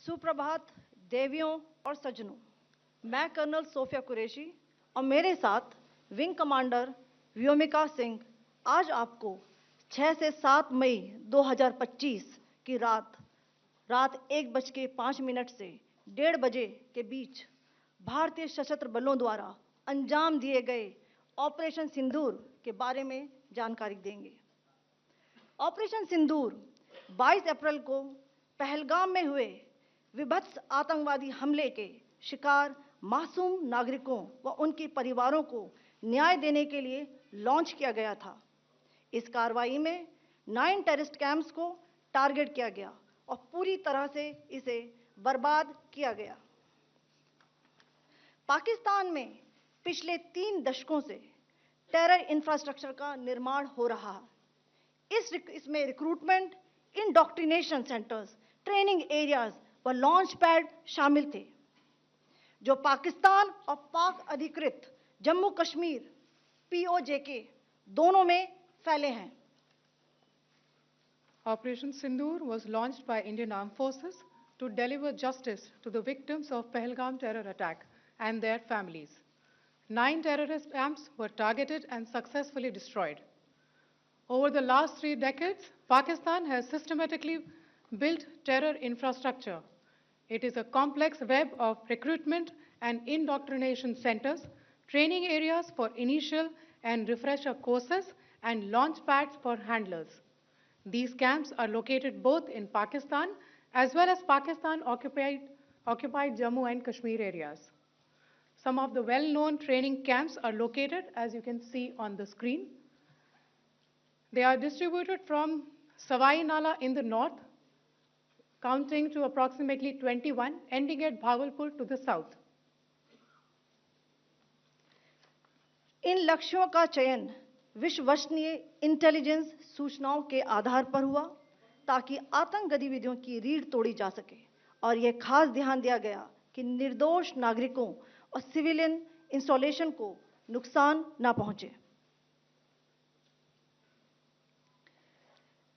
सुप्रभात देवियों और सज्जनों। मैं कर्नल सोफिया कुरैशी और मेरे साथ विंग कमांडर व्योमिका सिंह आज आपको 6 से 7 मई 2025 की रात 1:05 से 1:30 बजे के बीच भारतीय सशस्त्र बलों द्वारा अंजाम दिए गए ऑपरेशन सिंदूर के बारे में जानकारी देंगे। ऑपरेशन सिंदूर 22 अप्रैल को पहलगाम में हुए विभत्स आतंकवादी हमले के शिकार मासूम नागरिकों व उनके परिवारों को न्याय देने के लिए लॉन्च किया गया था। इस कार्रवाई में 9 टेररिस्ट कैंप्स को टारगेट किया गया और पूरी तरह से इसे बर्बाद किया गया। पाकिस्तान में पिछले 3 दशकों से टेरर इंफ्रास्ट्रक्चर का निर्माण हो रहा है। इसमें recruitment, indoctrination centres, training areas व लॉन्च पैड शामिल थे, जो पाकिस्तान और पाक अधिकृत जम्मू कश्मीर POJK दोनों में फैले हैं। Operation Sindoor was launched by Indian Armed Forces to deliver justice to the victims of Pahalgam terror attack and their families. 9 terrorist camps were targeted and successfully destroyed. Over the last 3 decades, Pakistan has systematically built terror infrastructure. It is a complex web of recruitment and indoctrination centers, training areas for initial and refresher courses, and launch pads for handlers. These camps are located both in Pakistan as well as Pakistan-occupied Jammu and Kashmir areas. Some of the well-known training camps are located, as you can see on the screen. They are distributed from Savai Nala in the north, counting to approximately 21, ending at Bhagalpur to the south. इन लक्ष्यों का चयन विश्वसनीय intelligence सूचनाओं के आधार पर हुआ ताकि आतंक गतिविधियों की रीढ़ तोड़ी जा सके, और यह खास ध्यान दिया गया कि निर्दोष नागरिकों और सिविलियन इंस्टॉलेशन को नुकसान न पहुंचे।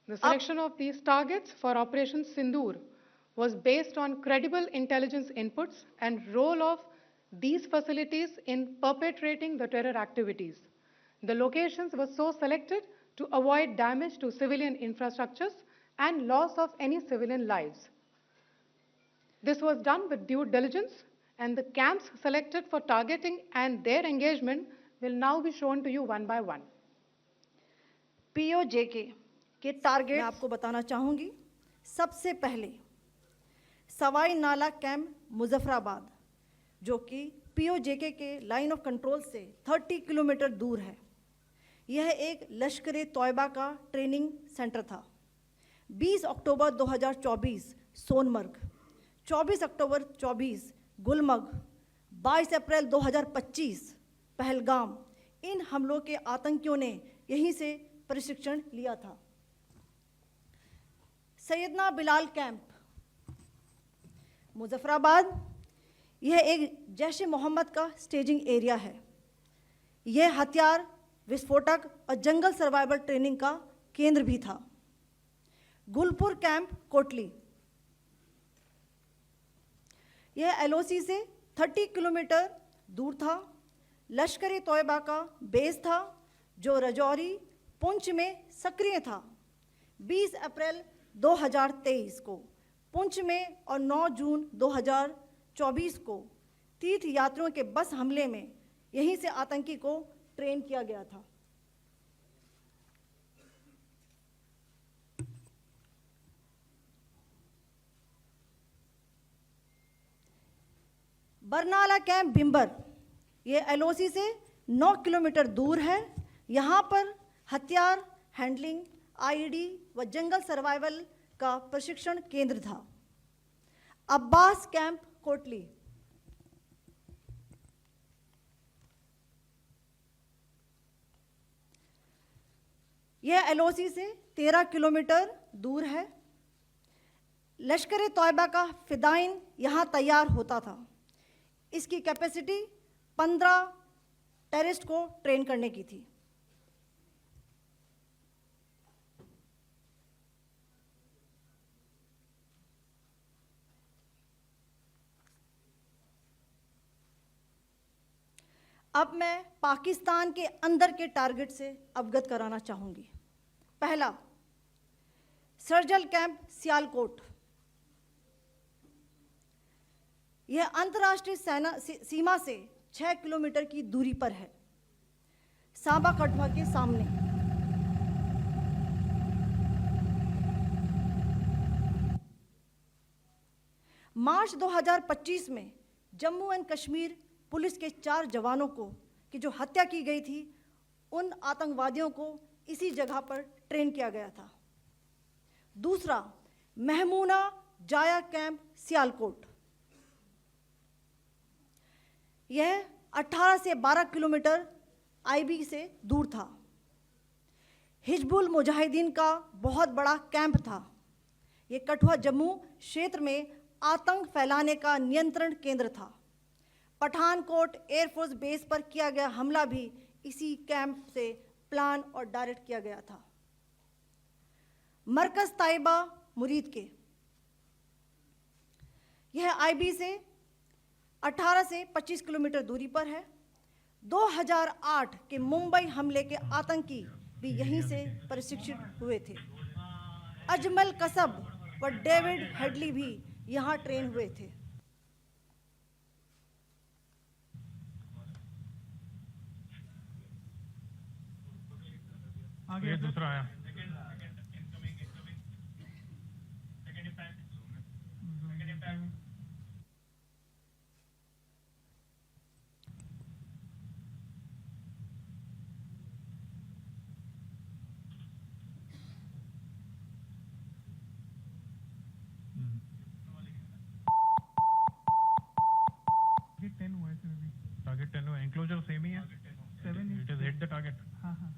The selection of these targets for Operation Sindoor was based on credible intelligence inputs and role of these facilities in perpetrating the terror activities. The locations were so selected to avoid damage to civilian infrastructures and loss of any civilian lives. This was done with due diligence, and the camps selected for targeting and their engagement will now be shown to you one by one. POJK के target मैं आपको बताना चाहूंगी। सबसे पहले सवाई नाला camp Muzaffarabad, जो कि POJK के लाइन ऑफ कंट्रोल से 30 किलोमीटर दूर है। यह एक लश्कर-ए-तौयबा का ट्रेनिंग सेंटर था। 20 अक्टूबर 2024 सोनमर्ग, 24 अक्टूबर 24 गुलमर्ग, 22 अप्रैल 2025 पहलगाम, इन हमलों के आतंकियों ने यहीं से प्रशिक्षण लिया था। सैयदना बिलाल कैंप मुजफ्फराबाद, यह एक जैश ए मोहम्मद का स्टेजिंग एरिया है। यह हथियार, विस्फोटक और जंगल सर्वाइवल ट्रेनिंग का केंद्र भी था। गुलपुर कैंप कोटली, यह LOC से 30 किलोमीटर दूर था। लश्कर-ए-तौयबा का बेस था, जो रजौरी, पुंछ में सक्रिय था। 20 अप्रैल 2023 को पुंछ में और 9 जून 2024 को तीर्थ यात्रियों के बस हमले में यहीं से आतंकी को ट्रेन किया गया था। बरनाला कैंप बिंबर, ये LOC से 9 किलोमीटर दूर है। यहाँ पर हथियार, हैंडलिंग, IED व जंगल सर्वाइवल का प्रशिक्षण केंद्र था। अब्बास कैंप कोटली, यह LOC से 13 किलोमीटर दूर है। लश्कर-ए-तौयबा का फिदाइन यहाँ तैयार होता था। इसकी कैपेसिटी 15 टेररिस्ट को ट्रेन करने की थी। अब मैं पाकिस्तान के अंदर के टारगेट से अवगत कराना चाहूंगी। पहला, सर्जिकल कैंप सियालकोट। यह अंतर्राष्ट्रीय सीमा से 6 किलोमीटर की दूरी पर है, सांबा कठुआ के सामने। मार्च 2025 में जम्मू एंड कश्मीर पुलिस के 4 जवानों की जो हत्या की गई थी, उन आतंकवादियों को इसी जगह पर ट्रेन किया गया था। दूसरा, महमूना जाया कैंप सियालकोट। यह 18 से 12 किलोमीटर आईबी से दूर था। हिजबुल मुजाहिदीन का बहुत बड़ा कैंप था। यह कठुआ जम्मू क्षेत्र में आतंक फैलाने का नियंत्रण केंद्र था। पठानकोट एयरफोर्स बेस पर किया गया हमला भी इसी कैंप से प्लान और डायरेक्ट किया गया था। मरकज ताइबा मुरीद के, यह आईबी से 18 से 25 किलोमीटर दूरी पर है। 2008 के मुंबई हमले के आतंकी भी यहीं से प्रशिक्षित हुए थे। अजमल कसब व डेविड हेडली भी यहाँ ट्रेन हुए थे। आगे दूसरा आया। टारगेट 10 हुआ, एनक्लोजर सेम ही है। 7 it is hit the target. हाँ हाँ।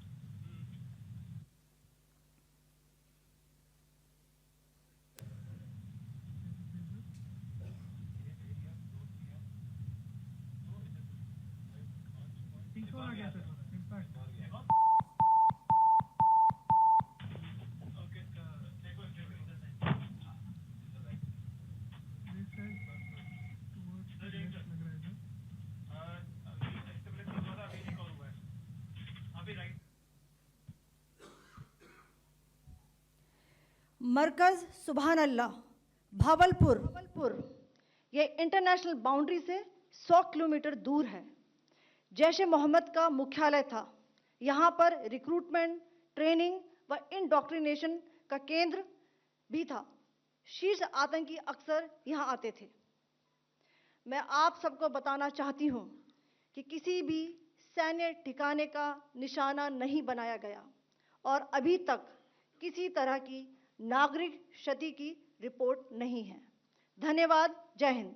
मरकज सुभान अल्लाह भावलपुर, यह इंटरनेशनल बाउंड्री से 100 किलोमीटर दूर है। जैश ए मोहम्मद का मुख्यालय था। यहाँ पर रिक्रूटमेंट, ट्रेनिंग व इंडोक्ट्रिनेशन का केंद्र भी था। शीर्ष आतंकी अक्सर यहाँ आते थे। मैं आप सबको बताना चाहती हूँ कि किसी भी सैन्य ठिकाने का निशाना नहीं बनाया गया और अभी तक किसी तरह की नागरिक क्षति की रिपोर्ट नहीं है। धन्यवाद। जय हिंद।